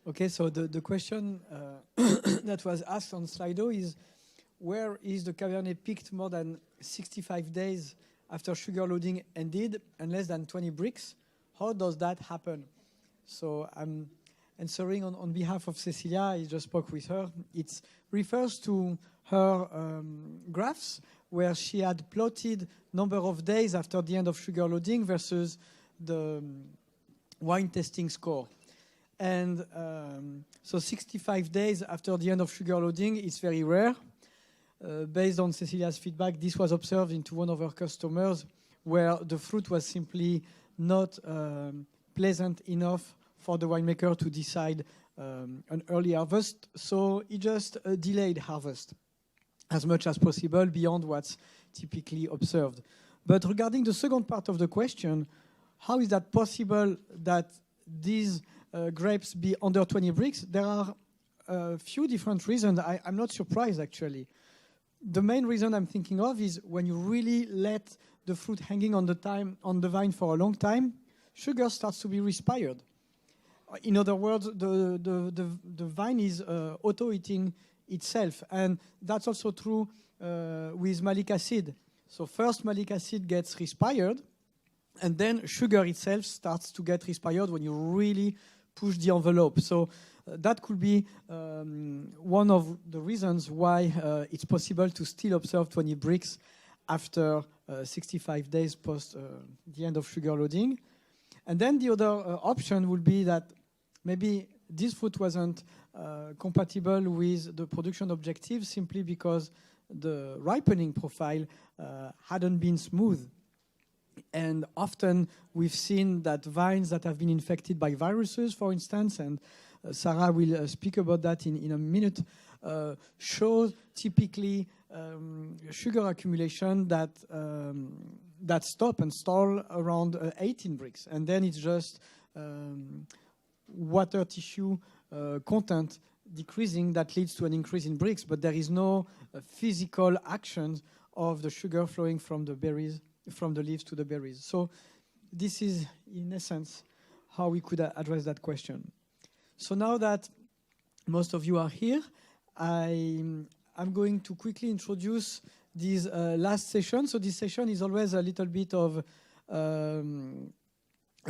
Okay, so the question that was asked on Slido is, where is the Cabernet peaked more than 65 days after sugar loading ended and less than 20 bricks? How does that happen? So I'm answering on behalf of Cecilia. I just spoke with her. It refers to her graphs where she had plotted number of days after the end of sugar loading versus the wine tasting score. And so 65 days after the end of sugar loading is very rare. Based on Cecilia's feedback, this was observed into one of her customers where the fruit was simply not pleasant enough for the winemaker to decide an early harvest. So he just delayed harvest as much as possible beyond what's typically observed. But regarding the second part of the question, how is that possible that these grapes be under 20 bricks? There are a few different reasons. I'm not surprised, actually. The main reason I'm thinking of is when you really let the fruit hanging on the vine for a long time, sugar starts to be respired. In other words, the vine is auto-eating itself. And that's also true with malic acid. So first malic acid gets respired, and then sugar itself starts to get respired when you really push the envelope. So that could be one of the reasons why it's possible to still observe 20 bricks after 65 days post the end of sugar loading. And then the other option would be that maybe this fruit wasn't compatible with the production objectives simply because the ripening profile hadn't been smooth. And often we've seen that vines that have been infected by viruses, for instance, and Sarah will speak about that in a minute, show typically sugar accumulation that stop and stall around 18 bricks. And then it's just water tissue content decreasing that leads to an increase in bricks, but there is no physical action of the sugar flowing from the berries, from the leaves to the berries. So this is, in essence, how we could address that question. So now that most of you are here, I'm going to quickly introduce this last session. So this session is always a little bit of a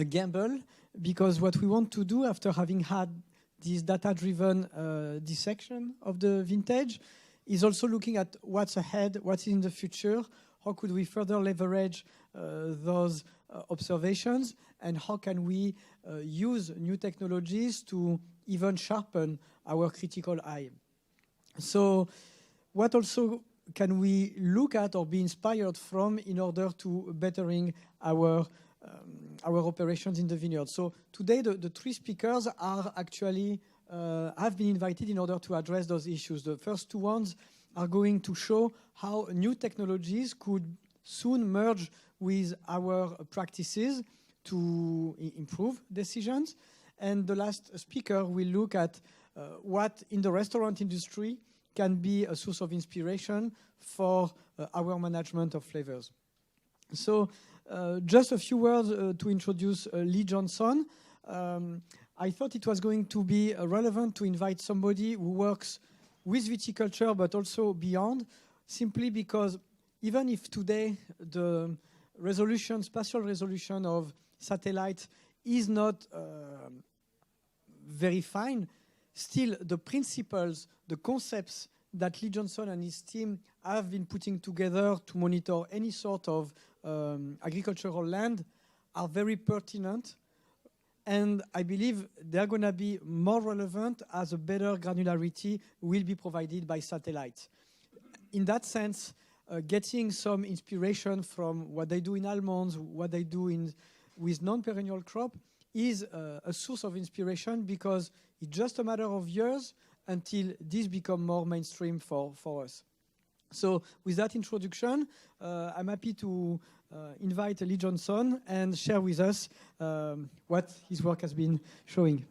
gamble, because what we want to do after having had this data-driven dissection of the vintage is also looking at what's ahead, what's in the future, how could we further leverage those observations, and how can we use new technologies to even sharpen our critical eye. So what also can we look at or be inspired from in order to bettering our operations in the vineyard? So today the three speakers are actually have been invited in order to address those issues. The first two ones are going to show how new technologies could soon merge with our practices to improve decisions. And the last speaker will look at what in the restaurant industry can be a source of inspiration for our management of flavors. So just a few words to introduce Lee Johnson. I thought it was going to be relevant to invite somebody who works with viticulture but also beyond, simply because even if today the resolution, spatial resolution of satellite is not very fine, still the principles, the concepts that Lee Johnson and his team have been putting together to monitor any sort of agricultural land are very pertinent, and I believe they're going to be more relevant as a better granularity will be provided by satellite. In that sense, getting some inspiration from what they do in almonds, what they do with non-perennial crop is a source of inspiration, because it's just a matter of years until this become more mainstream for us. So with that introduction, I'm happy to invite Lee Johnson and share with us what his work has been showing.